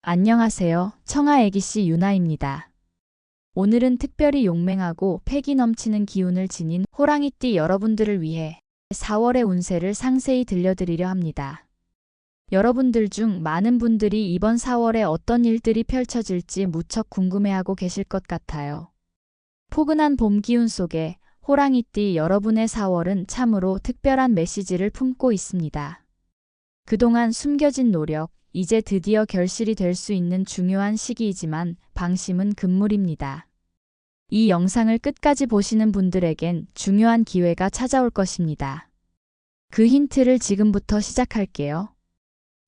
안녕하세요. 청아애기씨 유나입니다. 오늘은 특별히 용맹하고 패기 넘치는 기운을 지닌 호랑이띠 여러분들을 위해 4월의 운세를 상세히 들려드리려 합니다. 여러분들 중 많은 분들이 이번 4월에 어떤 일들이 펼쳐질지 무척 궁금해하고 계실 것 같아요. 포근한 봄 기운 속에 호랑이띠 여러분의 4월은 참으로 특별한 메시지를 품고 있습니다. 그동안 숨겨진 노력, 이제 드디어 결실이 될 수 있는 중요한 시기이지만 방심은 금물입니다. 이 영상을 끝까지 보시는 분들에겐 중요한 기회가 찾아올 것입니다. 그 힌트를 지금부터 시작할게요.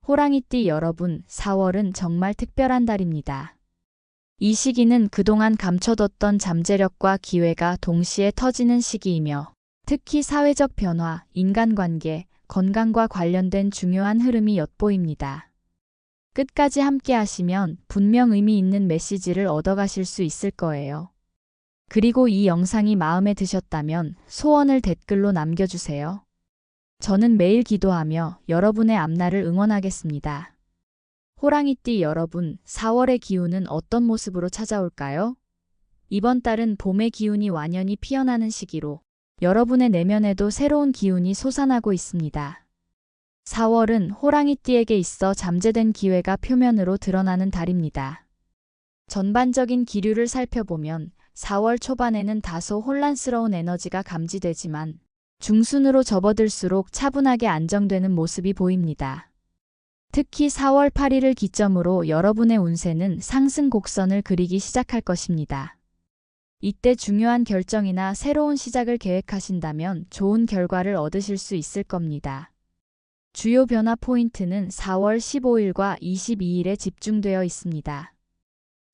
호랑이띠 여러분, 4월은 정말 특별한 달입니다. 이 시기는 그동안 감춰뒀던 잠재력과 기회가 동시에 터지는 시기이며 특히 사회적 변화, 인간관계, 건강과 관련된 중요한 흐름이 엿보입니다. 끝까지 함께 하시면 분명 의미 있는 메시지를 얻어가실 수 있을 거예요. 그리고 이 영상이 마음에 드셨다면 소원을 댓글로 남겨주세요. 저는 매일 기도하며 여러분의 앞날을 응원하겠습니다. 호랑이띠 여러분, 4월의 기운은 어떤 모습으로 찾아올까요? 이번 달은 봄의 기운이 완연히 피어나는 시기로 여러분의 내면에도 새로운 기운이 솟아나고 있습니다. 4월은 호랑이띠에게 있어 잠재된 기회가 표면으로 드러나는 달입니다. 전반적인 기류를 살펴보면 4월 초반에는 다소 혼란스러운 에너지가 감지되지만 중순으로 접어들수록 차분하게 안정되는 모습이 보입니다. 특히 4월 8일을 기점으로 여러분의 운세는 상승 곡선을 그리기 시작할 것입니다. 이때 중요한 결정이나 새로운 시작을 계획하신다면 좋은 결과를 얻으실 수 있을 겁니다. 주요 변화 포인트는 4월 15일과 22일에 집중되어 있습니다.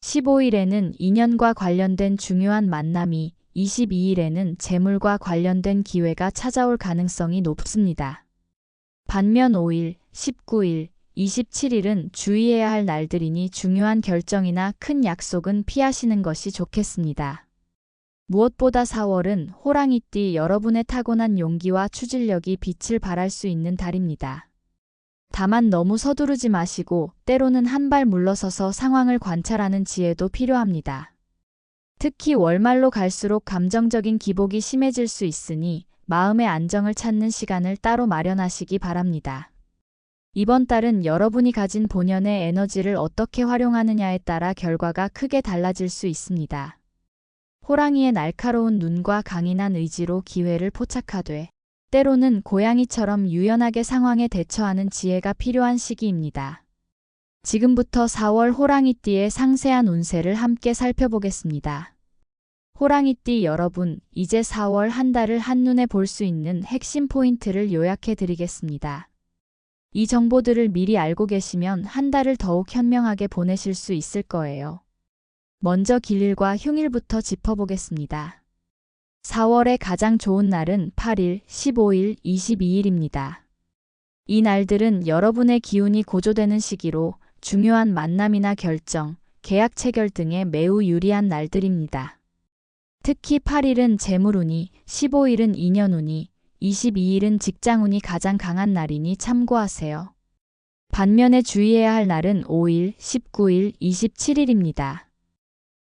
15일에는 인연과 관련된 중요한 만남이, 22일에는 재물과 관련된 기회가 찾아올 가능성이 높습니다. 반면 5일, 19일, 27일은 주의해야 할 날들이니 중요한 결정이나 큰 약속은 피하시는 것이 좋겠습니다. 무엇보다 4월은 호랑이띠 여러분의 타고난 용기와 추진력이 빛을 발할 수 있는 달입니다. 다만 너무 서두르지 마시고 때로는 한 발 물러서서 상황을 관찰하는 지혜도 필요합니다. 특히 월말로 갈수록 감정적인 기복이 심해질 수 있으니 마음의 안정을 찾는 시간을 따로 마련하시기 바랍니다. 이번 달은 여러분이 가진 본연의 에너지를 어떻게 활용하느냐에 따라 결과가 크게 달라질 수 있습니다. 호랑이의 날카로운 눈과 강인한 의지로 기회를 포착하되 때로는 고양이처럼 유연하게 상황에 대처하는 지혜가 필요한 시기입니다. 지금부터 4월 호랑이띠의 상세한 운세를 함께 살펴보겠습니다. 호랑이띠 여러분, 이제 4월 한 달을 한눈에 볼 수 있는 핵심 포인트를 요약해 드리겠습니다. 이 정보들을 미리 알고 계시면 한 달을 더욱 현명하게 보내실 수 있을 거예요. 먼저 길일과 흉일부터 짚어보겠습니다. 4월의 가장 좋은 날은 8일, 15일, 22일입니다. 이 날들은 여러분의 기운이 고조되는 시기로 중요한 만남이나 결정, 계약 체결 등에 매우 유리한 날들입니다. 특히 8일은 재물운이, 15일은 인연운이, 22일은 직장운이 가장 강한 날이니 참고하세요. 반면에 주의해야 할 날은 5일, 19일, 27일입니다.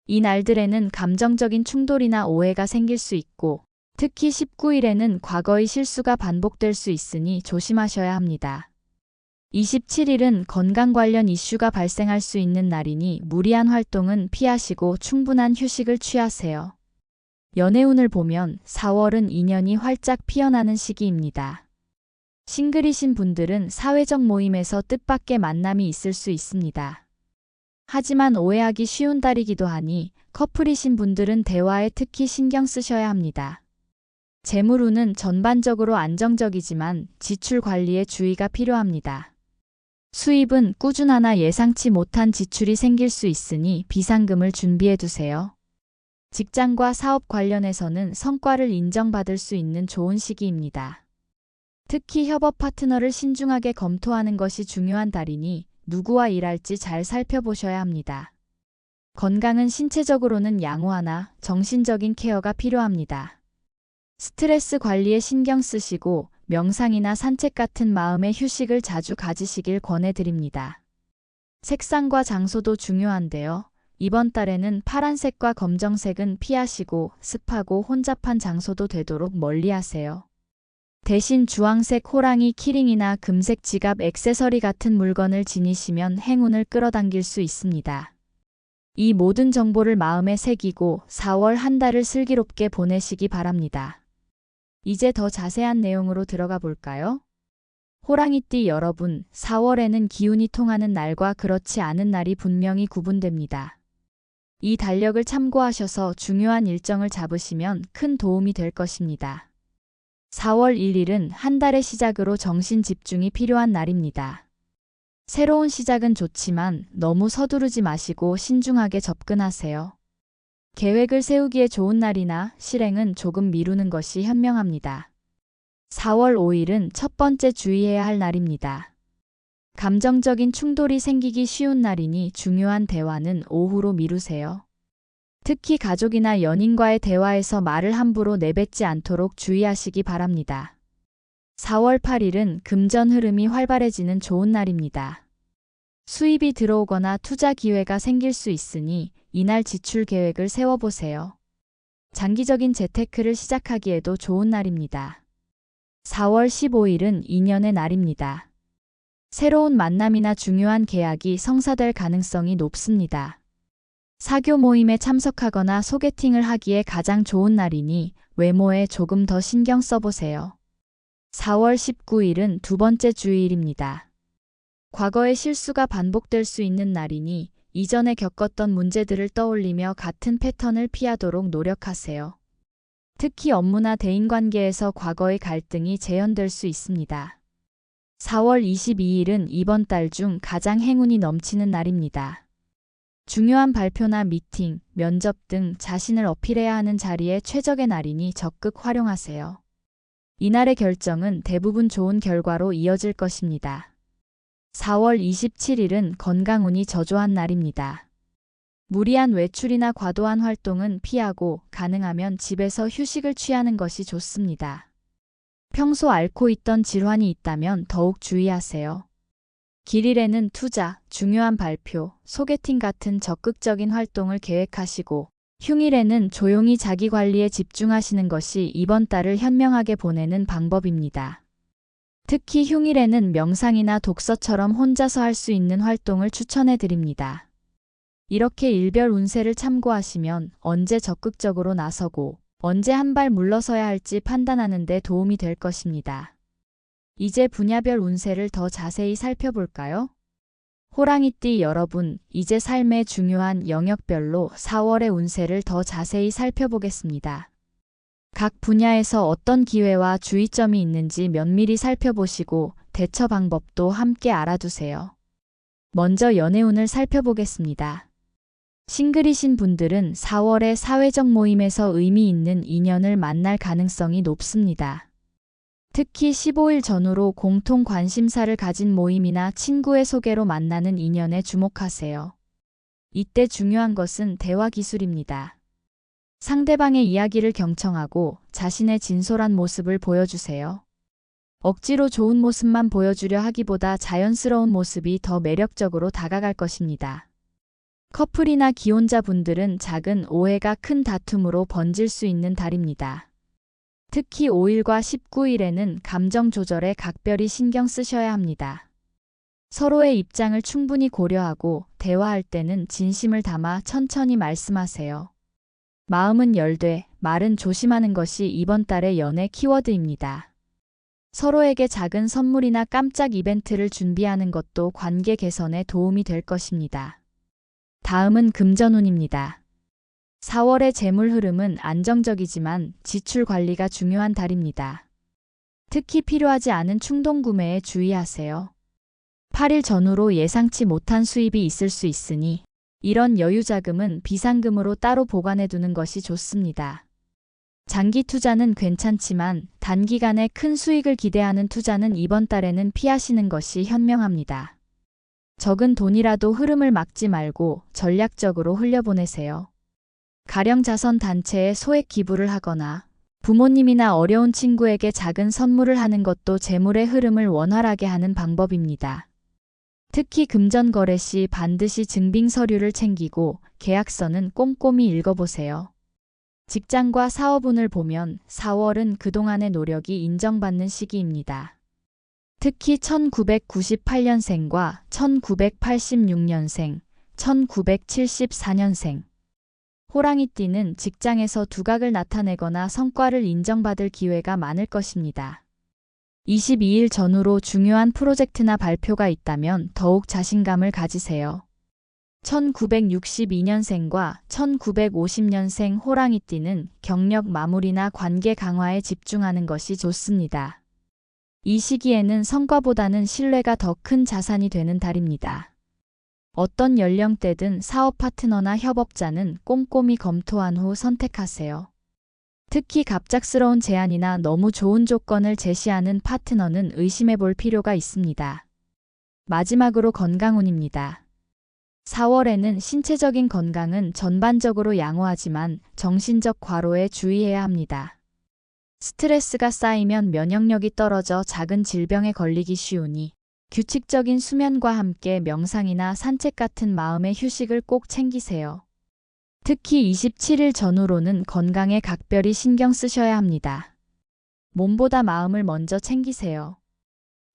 이 날들에는 감정적인 충돌이나 오해가 생길 수 있고 특히 19일에는 과거의 실수가 반복될 수 있으니 조심하셔야 합니다. 27일은 건강 관련 이슈가 발생할 수 있는 날이니 무리한 활동은 피하시고 충분한 휴식을 취하세요. 연애운을 보면 4월은 인연이 활짝 피어나는 시기입니다. 싱글이신 분들은 사회적 모임에서 뜻밖의 만남이 있을 수 있습니다. 하지만 오해하기 쉬운 달이기도 하니 커플이신 분들은 대화에 특히 신경 쓰셔야 합니다. 재물운은 전반적으로 안정적이지만 지출 관리에 주의가 필요합니다. 수입은 꾸준하나 예상치 못한 지출이 생길 수 있으니 비상금을 준비해 두세요. 직장과 사업 관련해서는 성과를 인정받을 수 있는 좋은 시기입니다. 특히 협업 파트너를 신중하게 검토하는 것이 중요한 달이니 누구와 일할지 잘 살펴보셔야 합니다. 건강은 신체적으로는 양호하나 정신적인 케어가 필요합니다. 스트레스 관리에 신경 쓰시고 명상이나 산책 같은 마음의 휴식을 자주 가지시길 권해드립니다. 색상과 장소도 중요한데요. 이번 달에는 파란색과 검정색은 피하시고 습하고 혼잡한 장소도 되도록 멀리하세요. 대신 주황색 호랑이 키링이나 금색 지갑 액세서리 같은 물건을 지니시면 행운을 끌어당길 수 있습니다. 이 모든 정보를 마음에 새기고 4월 한 달을 슬기롭게 보내시기 바랍니다. 이제 더 자세한 내용으로 들어가 볼까요? 호랑이띠 여러분, 4월에는 기운이 통하는 날과 그렇지 않은 날이 분명히 구분됩니다. 이 달력을 참고하셔서 중요한 일정을 잡으시면 큰 도움이 될 것입니다. 4월 1일은 한 달의 시작으로 정신 집중이 필요한 날입니다. 새로운 시작은 좋지만 너무 서두르지 마시고 신중하게 접근하세요. 계획을 세우기에 좋은 날이나 실행은 조금 미루는 것이 현명합니다. 4월 5일은 첫 번째 주의해야 할 날입니다. 감정적인 충돌이 생기기 쉬운 날이니 중요한 대화는 오후로 미루세요. 특히 가족이나 연인과의 대화에서 말을 함부로 내뱉지 않도록 주의하시기 바랍니다. 4월 8일은 금전 흐름이 활발해지는 좋은 날입니다. 수입이 들어오거나 투자 기회가 생길 수 있으니 이날 지출 계획을 세워보세요. 장기적인 재테크를 시작하기에도 좋은 날입니다. 4월 15일은 인연의 날입니다. 새로운 만남이나 중요한 계약이 성사될 가능성이 높습니다. 사교 모임에 참석하거나 소개팅을 하기에 가장 좋은 날이니 외모에 조금 더 신경 써보세요. 4월 19일은 두 번째 주의일입니다. 과거의 실수가 반복될 수 있는 날이니 이전에 겪었던 문제들을 떠올리며 같은 패턴을 피하도록 노력하세요. 특히 업무나 대인관계에서 과거의 갈등이 재현될 수 있습니다. 4월 22일은 이번 달 중 가장 행운이 넘치는 날입니다. 중요한 발표나 미팅, 면접 등 자신을 어필해야 하는 자리에 최적의 날이니 적극 활용하세요. 이날의 결정은 대부분 좋은 결과로 이어질 것입니다. 4월 27일은 건강운이 저조한 날입니다. 무리한 외출이나 과도한 활동은 피하고 가능하면 집에서 휴식을 취하는 것이 좋습니다. 평소 앓고 있던 질환이 있다면 더욱 주의하세요. 길일에는 투자, 중요한 발표, 소개팅 같은 적극적인 활동을 계획하시고 흉일에는 조용히 자기 관리에 집중하시는 것이 이번 달을 현명하게 보내는 방법입니다. 특히 흉일에는 명상이나 독서처럼 혼자서 할 수 있는 활동을 추천해 드립니다. 이렇게 일별 운세를 참고하시면 언제 적극적으로 나서고 언제 한 발 물러서야 할지 판단하는 데 도움이 될 것입니다. 이제 분야별 운세를 더 자세히 살펴볼까요? 호랑이띠 여러분, 이제 삶의 중요한 영역별로 4월의 운세를 더 자세히 살펴보겠습니다. 각 분야에서 어떤 기회와 주의점이 있는지 면밀히 살펴보시고 대처 방법도 함께 알아두세요. 먼저 연애운을 살펴보겠습니다. 싱글이신 분들은 4월에 사회적 모임에서 의미 있는 인연을 만날 가능성이 높습니다. 특히 15일 전후로 공통 관심사를 가진 모임이나 친구의 소개로 만나는 인연에 주목하세요. 이때 중요한 것은 대화 기술입니다. 상대방의 이야기를 경청하고 자신의 진솔한 모습을 보여주세요. 억지로 좋은 모습만 보여주려 하기보다 자연스러운 모습이 더 매력적으로 다가갈 것입니다. 커플이나 기혼자 분들은 작은 오해가 큰 다툼으로 번질 수 있는 달입니다. 특히 5일과 19일에는 감정 조절에 각별히 신경 쓰셔야 합니다. 서로의 입장을 충분히 고려하고 대화할 때는 진심을 담아 천천히 말씀하세요. 마음은 열되 말은 조심하는 것이 이번 달의 연애 키워드입니다. 서로에게 작은 선물이나 깜짝 이벤트를 준비하는 것도 관계 개선에 도움이 될 것입니다. 다음은 금전운입니다. 4월의 재물 흐름은 안정적이지만 지출 관리가 중요한 달입니다. 특히 필요하지 않은 충동 구매에 주의하세요. 8일 전후로 예상치 못한 수입이 있을 수 있으니 이런 여유 자금은 비상금으로 따로 보관해 두는 것이 좋습니다. 장기 투자는 괜찮지만 단기간에 큰 수익을 기대하는 투자는 이번 달에는 피하시는 것이 현명합니다. 적은 돈이라도 흐름을 막지 말고 전략적으로 흘려보내세요. 가령 자선 단체에 소액 기부를 하거나 부모님이나 어려운 친구에게 작은 선물을 하는 것도 재물의 흐름을 원활하게 하는 방법입니다. 특히 금전 거래 시 반드시 증빙 서류를 챙기고 계약서는 꼼꼼히 읽어보세요. 직장과 사업운을 보면 4월은 그동안의 노력이 인정받는 시기입니다. 특히 1998년생과 1986년생, 1974년생. 호랑이띠는 직장에서 두각을 나타내거나 성과를 인정받을 기회가 많을 것입니다. 22일 전후로 중요한 프로젝트나 발표가 있다면 더욱 자신감을 가지세요. 1962년생과 1950년생 호랑이띠는 경력 마무리나 관계 강화에 집중하는 것이 좋습니다. 이 시기에는 성과보다는 신뢰가 더 큰 자산이 되는 달입니다. 어떤 연령대든 사업 파트너나 협업자는 꼼꼼히 검토한 후 선택하세요. 특히 갑작스러운 제안이나 너무 좋은 조건을 제시하는 파트너는 의심해 볼 필요가 있습니다. 마지막으로 건강운입니다. 4월에는 신체적인 건강은 전반적으로 양호하지만 정신적 과로에 주의해야 합니다. 스트레스가 쌓이면 면역력이 떨어져 작은 질병에 걸리기 쉬우니 규칙적인 수면과 함께 명상이나 산책 같은 마음의 휴식을 꼭 챙기세요. 특히 27일 전후로는 건강에 각별히 신경 쓰셔야 합니다. 몸보다 마음을 먼저 챙기세요.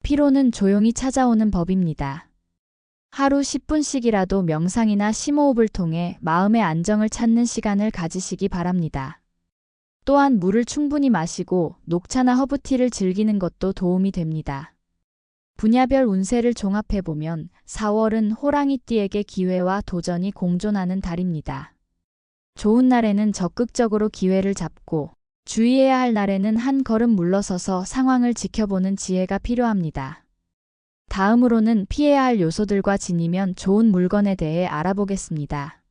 피로는 조용히 찾아오는 법입니다. 하루 10분씩이라도 명상이나 심호흡을 통해 마음의 안정을 찾는 시간을 가지시기 바랍니다. 또한 물을 충분히 마시고 녹차나 허브티를 즐기는 것도 도움이 됩니다. 분야별 운세를 종합해보면 4월은 호랑이띠에게 기회와 도전이 공존하는 달입니다. 좋은 날에는 적극적으로 기회를 잡고 주의해야 할 날에는 한 걸음 물러서서 상황을 지켜보는 지혜가 필요합니다. 다음으로는 피해야 할 요소들과 지니면 좋은 물건에 대해 알아보겠습니다.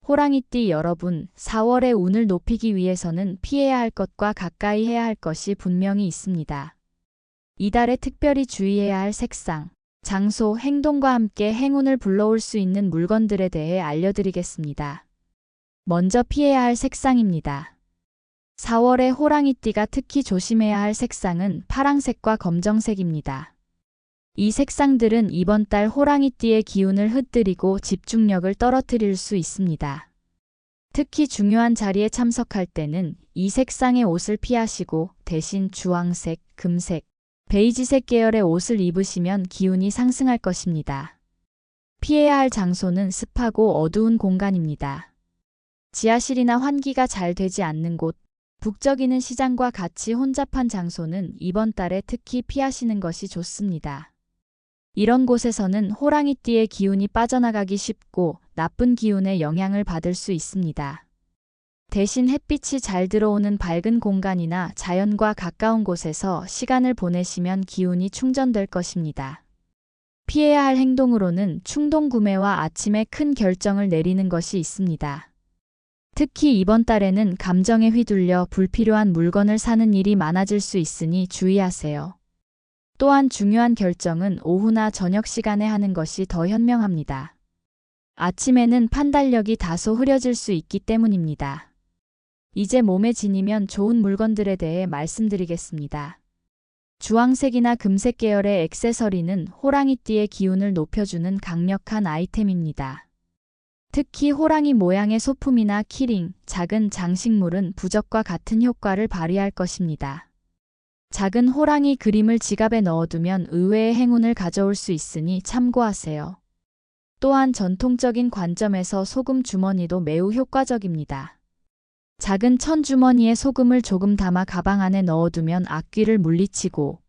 호랑이띠 여러분, 4월의 운을 높이기 위해서는 피해야 할 것과 가까이 해야 할 것이 분명히 있습니다. 이달에 특별히 주의해야 할 색상, 장소, 행동과 함께 행운을 불러올 수 있는 물건들에 대해 알려드리겠습니다. 먼저 피해야 할 색상입니다. 4월에 호랑이띠가 특히 조심해야 할 색상은 파랑색과 검정색입니다. 이 색상들은 이번 달 호랑이띠의 기운을 흩뜨리고 집중력을 떨어뜨릴 수 있습니다. 특히 중요한 자리에 참석할 때는 이 색상의 옷을 피하시고 대신 주황색, 금색, 베이지색 계열의 옷을 입으시면 기운이 상승할 것입니다. 피해야 할 장소는 습하고 어두운 공간입니다. 지하실이나 환기가 잘 되지 않는 곳, 북적이는 시장과 같이 혼잡한 장소는 이번 달에 특히 피하시는 것이 좋습니다. 이런 곳에서는 호랑이띠의 기운이 빠져나가기 쉽고 나쁜 기운의 영향을 받을 수 있습니다. 대신 햇빛이 잘 들어오는 밝은 공간이나 자연과 가까운 곳에서 시간을 보내시면 기운이 충전될 것입니다. 피해야 할 행동으로는 충동 구매와 아침에 큰 결정을 내리는 것이 있습니다. 특히 이번 달에는 감정에 휘둘려 불필요한 물건을 사는 일이 많아질 수 있으니 주의하세요. 또한 중요한 결정은 오후나 저녁 시간에 하는 것이 더 현명합니다. 아침에는 판단력이 다소 흐려질 수 있기 때문입니다. 이제 몸에 지니면 좋은 물건들에 대해 말씀드리겠습니다. 주황색이나 금색 계열의 액세서리는 호랑이띠의 기운을 높여주는 강력한 아이템입니다. 특히 호랑이 모양의 소품이나 키링, 작은 장식물은 부적과 같은 효과를 발휘할 것입니다. 작은 호랑이 그림을 지갑에 넣어두면 의외의 행운을 가져올 수 있으니 참고하세요. 또한 전통적인 관점에서 소금 주머니도 매우 효과적입니다. 작은 천 주머니에 소금을 조금 담아 가방 안에 넣어두면 악귀를 물리치고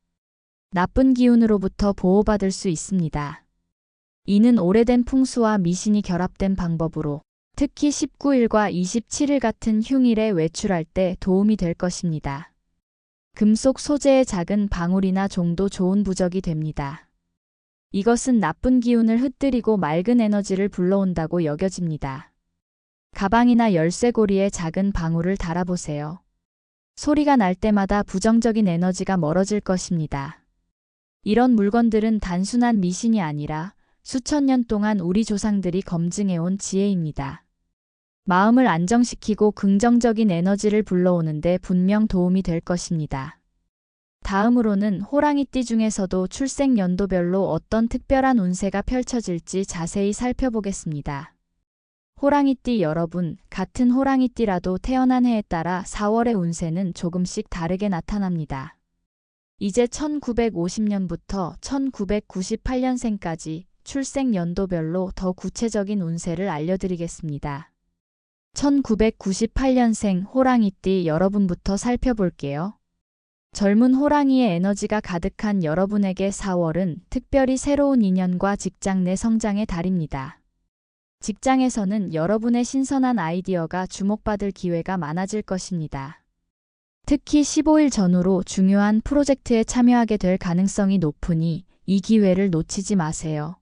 나쁜 기운으로부터 보호받을 수 있습니다. 이는 오래된 풍수와 미신이 결합된 방법으로 특히 19일과 27일 같은 휴일에 외출할 때 도움이 될 것입니다. 금속 소재의 작은 방울이나 종도 좋은 부적이 됩니다. 이것은 나쁜 기운을 흩뜨리고 맑은 에너지를 불러온다고 여겨집니다. 가방이나 열쇠고리에 작은 방울을 달아보세요. 소리가 날 때마다 부정적인 에너지가 멀어질 것입니다. 이런 물건들은 단순한 미신이 아니라 수천 년 동안 우리 조상들이 검증해온 지혜입니다. 마음을 안정시키고 긍정적인 에너지를 불러오는데 분명 도움이 될 것입니다. 다음으로는 호랑이띠 중에서도 출생 연도별로 어떤 특별한 운세가 펼쳐질지 자세히 살펴보겠습니다. 호랑이띠 여러분, 같은 호랑이띠라도 태어난 해에 따라 4월의 운세는 조금씩 다르게 나타납니다. 이제 1950년부터 1998년생까지 출생 연도별로 더 구체적인 운세를 알려드리겠습니다. 1998년생 호랑이띠 여러분부터 살펴볼게요. 젊은 호랑이의 에너지가 가득한 여러분에게 4월은 특별히 새로운 인연과 직장 내 성장의 달입니다. 직장에서는 여러분의 신선한 아이디어가 주목받을 기회가 많아질 것입니다. 특히 15일 전후로 중요한 프로젝트에 참여하게 될 가능성이 높으니 이 기회를 놓치지 마세요.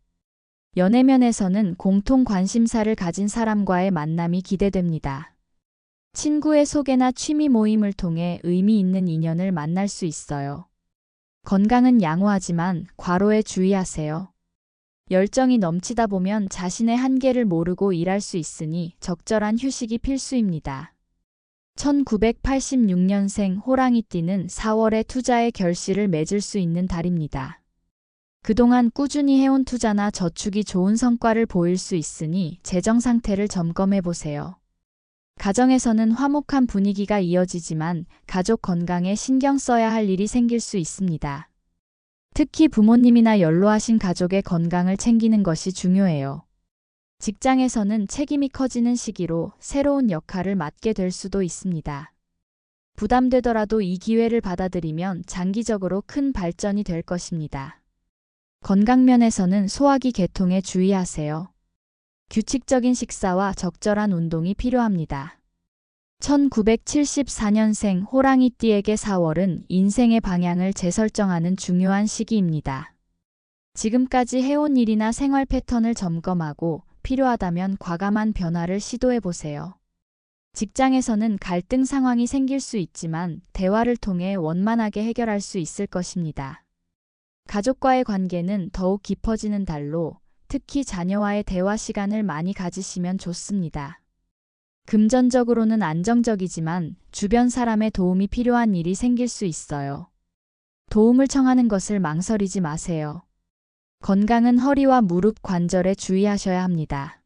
연애면에서는 공통 관심사를 가진 사람과의 만남이 기대됩니다. 친구의 소개나 취미 모임을 통해 의미 있는 인연을 만날 수 있어요. 건강은 양호하지만 과로에 주의하세요. 열정이 넘치다 보면 자신의 한계를 모르고 일할 수 있으니 적절한 휴식이 필수입니다. 1986년생 호랑이띠는 4월에 투자의 결실을 맺을 수 있는 달입니다. 그동안 꾸준히 해온 투자나 저축이 좋은 성과를 보일 수 있으니 재정 상태를 점검해 보세요. 가정에서는 화목한 분위기가 이어지지만 가족 건강에 신경 써야 할 일이 생길 수 있습니다. 특히 부모님이나 연로하신 가족의 건강을 챙기는 것이 중요해요. 직장에서는 책임이 커지는 시기로 새로운 역할을 맡게 될 수도 있습니다. 부담되더라도 이 기회를 받아들이면 장기적으로 큰 발전이 될 것입니다. 건강면에서는 소화기 계통에 주의하세요. 규칙적인 식사와 적절한 운동이 필요합니다. 1974년생 호랑이띠에게 4월은 인생의 방향을 재설정하는 중요한 시기입니다. 지금까지 해온 일이나 생활 패턴을 점검하고 필요하다면 과감한 변화를 시도해 보세요. 직장에서는 갈등 상황이 생길 수 있지만 대화를 통해 원만하게 해결할 수 있을 것입니다. 가족과의 관계는 더욱 깊어지는 달로 특히 자녀와의 대화 시간을 많이 가지시면 좋습니다. 금전적으로는 안정적이지만 주변 사람의 도움이 필요한 일이 생길 수 있어요. 도움을 청하는 것을 망설이지 마세요. 건강은 허리와 무릎 관절에 주의하셔야 합니다.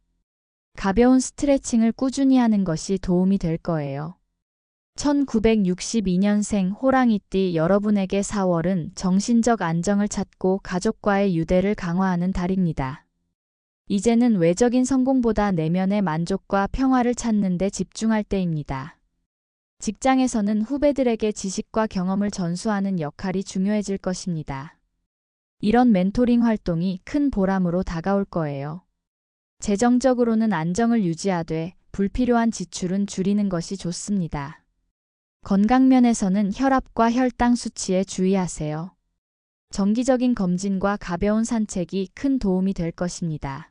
가벼운 스트레칭을 꾸준히 하는 것이 도움이 될 거예요. 1962년생 호랑이띠 여러분에게 4월은 정신적 안정을 찾고 가족과의 유대를 강화하는 달입니다. 이제는 외적인 성공보다 내면의 만족과 평화를 찾는 데 집중할 때입니다. 직장에서는 후배들에게 지식과 경험을 전수하는 역할이 중요해질 것입니다. 이런 멘토링 활동이 큰 보람으로 다가올 거예요. 재정적으로는 안정을 유지하되 불필요한 지출은 줄이는 것이 좋습니다. 건강면에서는 혈압과 혈당 수치에 주의하세요. 정기적인 검진과 가벼운 산책이 큰 도움이 될 것입니다.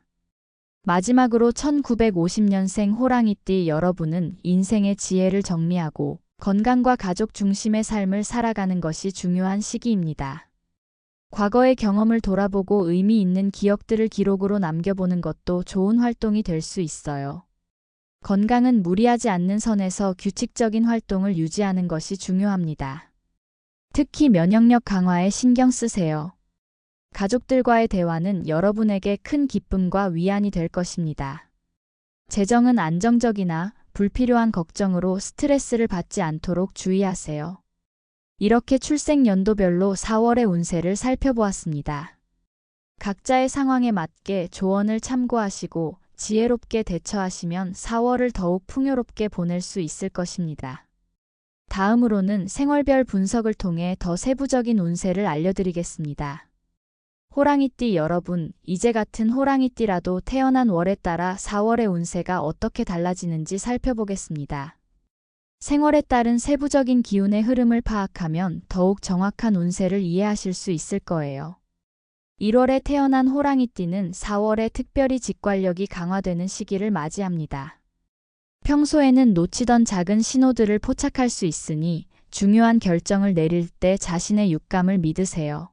마지막으로 1950년생 호랑이띠 여러분은 인생의 지혜를 정리하고 건강과 가족 중심의 삶을 살아가는 것이 중요한 시기입니다. 과거의 경험을 돌아보고 의미 있는 기억들을 기록으로 남겨보는 것도 좋은 활동이 될 수 있어요. 건강은 무리하지 않는 선에서 규칙적인 활동을 유지하는 것이 중요합니다. 특히 면역력 강화에 신경 쓰세요. 가족들과의 대화는 여러분에게 큰 기쁨과 위안이 될 것입니다. 재정은 안정적이나 불필요한 걱정으로 스트레스를 받지 않도록 주의하세요. 이렇게 출생 연도별로 4월의 운세를 살펴보았습니다. 각자의 상황에 맞게 조언을 참고하시고 지혜롭게 대처하시면 4월을 더욱 풍요롭게 보낼 수 있을 것입니다. 다음으로는 생월별 분석을 통해 더 세부적인 운세를 알려드리겠습니다. 호랑이띠 여러분, 이제 같은 호랑이띠라도 태어난 월에 따라 4월의 운세가 어떻게 달라지는지 살펴보겠습니다. 생월에 따른 세부적인 기운의 흐름을 파악하면 더욱 정확한 운세를 이해하실 수 있을 거예요. 1월에 태어난 호랑이띠는 4월에 특별히 직관력이 강화되는 시기를 맞이합니다. 평소에는 놓치던 작은 신호들을 포착할 수 있으니 중요한 결정을 내릴 때 자신의 육감을 믿으세요.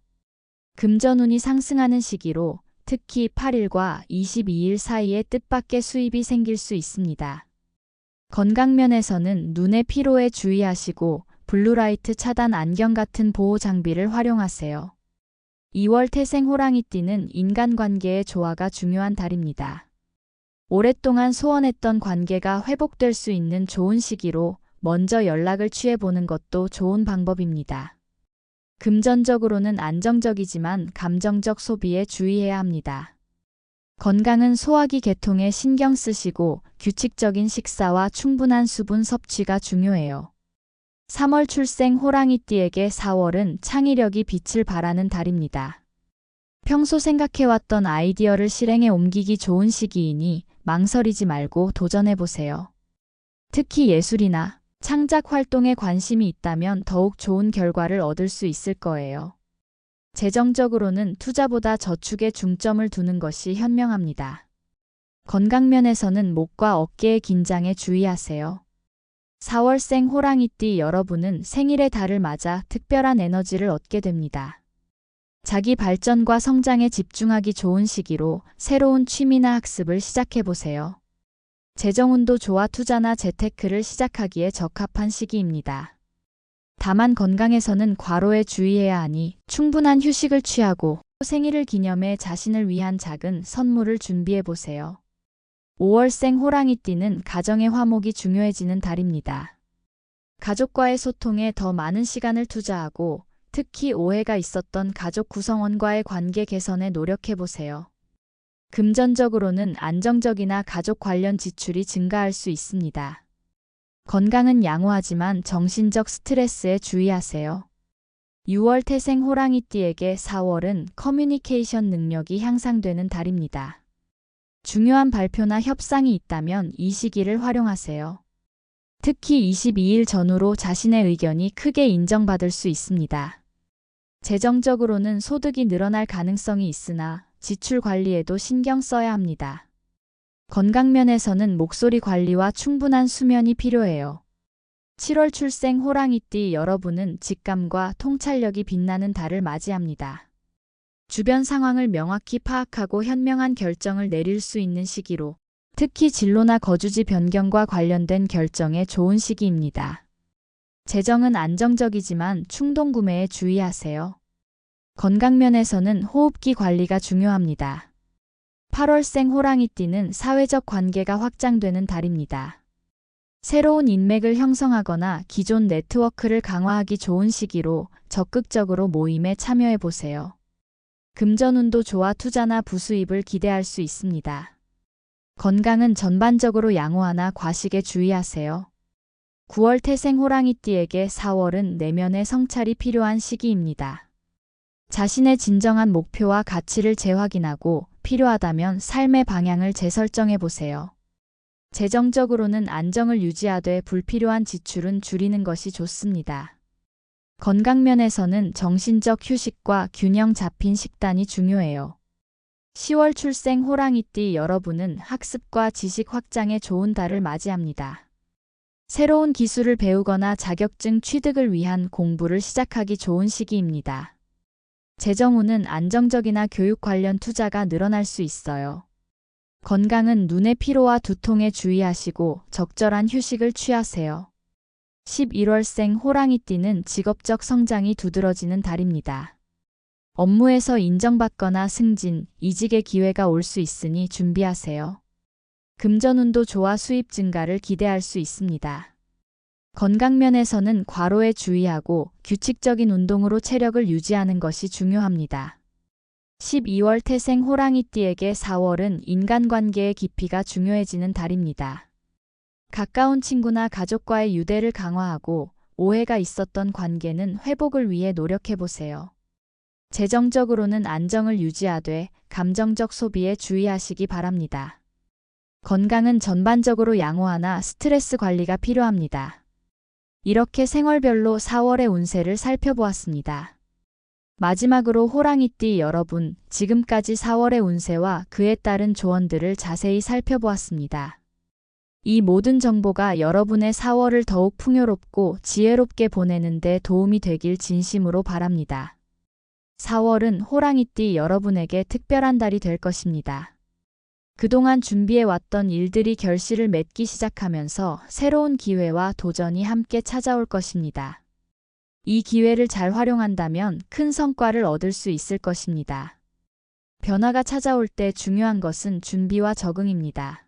금전운이 상승하는 시기로 특히 8일과 22일 사이에 뜻밖의 수입이 생길 수 있습니다. 건강면에서는 눈의 피로에 주의하시고 블루라이트 차단 안경 같은 보호 장비를 활용하세요. 2월 태생 호랑이띠는 인간관계의 조화가 중요한 달입니다. 오랫동안 소원했던 관계가 회복될 수 있는 좋은 시기로 먼저 연락을 취해보는 것도 좋은 방법입니다. 금전적으로는 안정적이지만 감정적 소비에 주의해야 합니다. 건강은 소화기 계통에 신경 쓰시고 규칙적인 식사와 충분한 수분 섭취가 중요해요. 3월 출생 호랑이띠에게 4월은 창의력이 빛을 발하는 달입니다. 평소 생각해왔던 아이디어를 실행에 옮기기 좋은 시기이니 망설이지 말고 도전해보세요. 특히 예술이나 창작 활동에 관심이 있다면 더욱 좋은 결과를 얻을 수 있을 거예요. 재정적으로는 투자보다 저축에 중점을 두는 것이 현명합니다. 건강 면에서는 목과 어깨의 긴장에 주의하세요. 4월생 호랑이띠 여러분은 생일의 달을 맞아 특별한 에너지를 얻게 됩니다. 자기 발전과 성장에 집중하기 좋은 시기로 새로운 취미나 학습을 시작해보세요. 재정운도 좋아 투자나 재테크를 시작하기에 적합한 시기입니다. 다만 건강에서는 과로에 주의해야 하니 충분한 휴식을 취하고 생일을 기념해 자신을 위한 작은 선물을 준비해보세요. 5월생 호랑이띠는 가정의 화목이 중요해지는 달입니다. 가족과의 소통에 더 많은 시간을 투자하고 특히 오해가 있었던 가족 구성원과의 관계 개선에 노력해보세요. 금전적으로는 안정적이나 가족 관련 지출이 증가할 수 있습니다. 건강은 양호하지만 정신적 스트레스에 주의하세요. 6월 태생 호랑이띠에게 4월은 커뮤니케이션 능력이 향상되는 달입니다. 중요한 발표나 협상이 있다면 이 시기를 활용하세요. 특히 22일 전후로 자신의 의견이 크게 인정받을 수 있습니다. 재정적으로는 소득이 늘어날 가능성이 있으나 지출 관리에도 신경 써야 합니다. 건강 면에서는 목소리 관리와 충분한 수면이 필요해요. 7월 출생 호랑이띠 여러분은 직감과 통찰력이 빛나는 달을 맞이합니다. 주변 상황을 명확히 파악하고 현명한 결정을 내릴 수 있는 시기로 특히 진로나 거주지 변경과 관련된 결정에 좋은 시기입니다. 재정은 안정적이지만 충동 구매에 주의하세요. 건강 면에서는 호흡기 관리가 중요합니다. 8월생 호랑이띠는 사회적 관계가 확장되는 달입니다. 새로운 인맥을 형성하거나 기존 네트워크를 강화하기 좋은 시기로 적극적으로 모임에 참여해보세요. 금전운도 좋아 투자나 부수입을 기대할 수 있습니다. 건강은 전반적으로 양호하나 과식에 주의하세요. 9월 태생 호랑이띠에게 4월은 내면의 성찰이 필요한 시기입니다. 자신의 진정한 목표와 가치를 재확인하고 필요하다면 삶의 방향을 재설정해보세요. 재정적으로는 안정을 유지하되 불필요한 지출은 줄이는 것이 좋습니다. 건강 면에서는 정신적 휴식과 균형 잡힌 식단이 중요해요. 10월 출생 호랑이띠 여러분은 학습과 지식 확장에 좋은 달을 맞이합니다. 새로운 기술을 배우거나 자격증 취득을 위한 공부를 시작하기 좋은 시기입니다. 재정운은 안정적이나 교육 관련 투자가 늘어날 수 있어요. 건강은 눈의 피로와 두통에 주의하시고 적절한 휴식을 취하세요. 11월생 호랑이띠는 직업적 성장이 두드러지는 달입니다. 업무에서 인정받거나 승진, 이직의 기회가 올 수 있으니 준비하세요. 금전운도 좋아 수입 증가를 기대할 수 있습니다. 건강 면에서는 과로에 주의하고 규칙적인 운동으로 체력을 유지하는 것이 중요합니다. 12월 태생 호랑이띠에게 4월은 인간관계의 깊이가 중요해지는 달입니다. 가까운 친구나 가족과의 유대를 강화하고 오해가 있었던 관계는 회복을 위해 노력해보세요. 재정적으로는 안정을 유지하되 감정적 소비에 주의하시기 바랍니다. 건강은 전반적으로 양호하나 스트레스 관리가 필요합니다. 이렇게 생월별로 4월의 운세를 살펴보았습니다. 마지막으로 호랑이띠 여러분, 지금까지 4월의 운세와 그에 따른 조언들을 자세히 살펴보았습니다. 이 모든 정보가 여러분의 4월을 더욱 풍요롭고 지혜롭게 보내는 데 도움이 되길 진심으로 바랍니다. 4월은 호랑이띠 여러분에게 특별한 달이 될 것입니다. 그동안 준비해왔던 일들이 결실을 맺기 시작하면서 새로운 기회와 도전이 함께 찾아올 것입니다. 이 기회를 잘 활용한다면 큰 성과를 얻을 수 있을 것입니다. 변화가 찾아올 때 중요한 것은 준비와 적응입니다.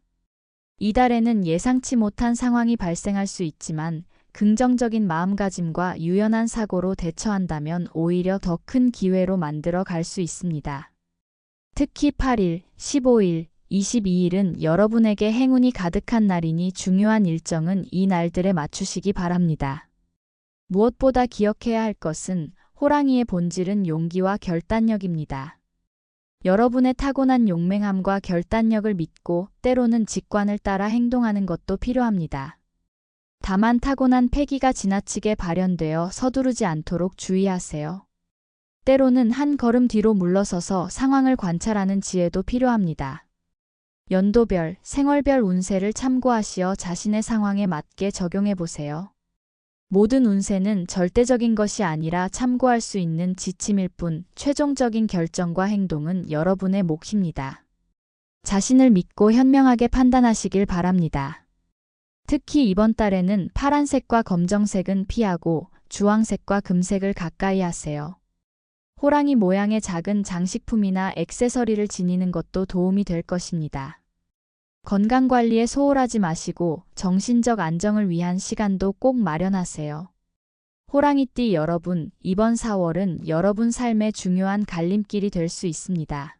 이달에는 예상치 못한 상황이 발생할 수 있지만 긍정적인 마음가짐과 유연한 사고로 대처한다면 오히려 더 큰 기회로 만들어 갈 수 있습니다. 특히 8일, 15일, 22일은 여러분에게 행운이 가득한 날이니 중요한 일정은 이 날들에 맞추시기 바랍니다. 무엇보다 기억해야 할 것은 호랑이의 본질은 용기와 결단력입니다. 여러분의 타고난 용맹함과 결단력을 믿고 때로는 직관을 따라 행동하는 것도 필요합니다. 다만 타고난 패기가 지나치게 발현되어 서두르지 않도록 주의하세요. 때로는 한 걸음 뒤로 물러서서 상황을 관찰하는 지혜도 필요합니다. 연도별, 생월별 운세를 참고하시어 자신의 상황에 맞게 적용해 보세요. 모든 운세는 절대적인 것이 아니라 참고할 수 있는 지침일 뿐 최종적인 결정과 행동은 여러분의 몫입니다. 자신을 믿고 현명하게 판단하시길 바랍니다. 특히 이번 달에는 파란색과 검정색은 피하고 주황색과 금색을 가까이 하세요. 호랑이 모양의 작은 장식품이나 액세서리를 지니는 것도 도움이 될 것입니다. 건강관리에 소홀하지 마시고 정신적 안정을 위한 시간도 꼭 마련하세요. 호랑이띠 여러분, 이번 4월은 여러분 삶의 중요한 갈림길이 될 수 있습니다.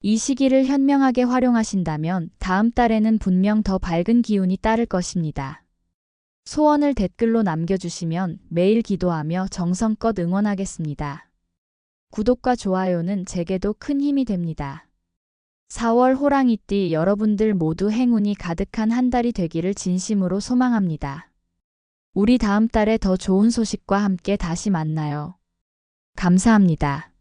이 시기를 현명하게 활용하신다면 다음 달에는 분명 더 밝은 기운이 따를 것입니다. 소원을 댓글로 남겨주시면 매일 기도하며 정성껏 응원하겠습니다. 구독과 좋아요는 제게도 큰 힘이 됩니다. 4월 호랑이띠 여러분들 모두 행운이 가득한 한 달이 되기를 진심으로 소망합니다. 우리 다음 달에 더 좋은 소식과 함께 다시 만나요. 감사합니다.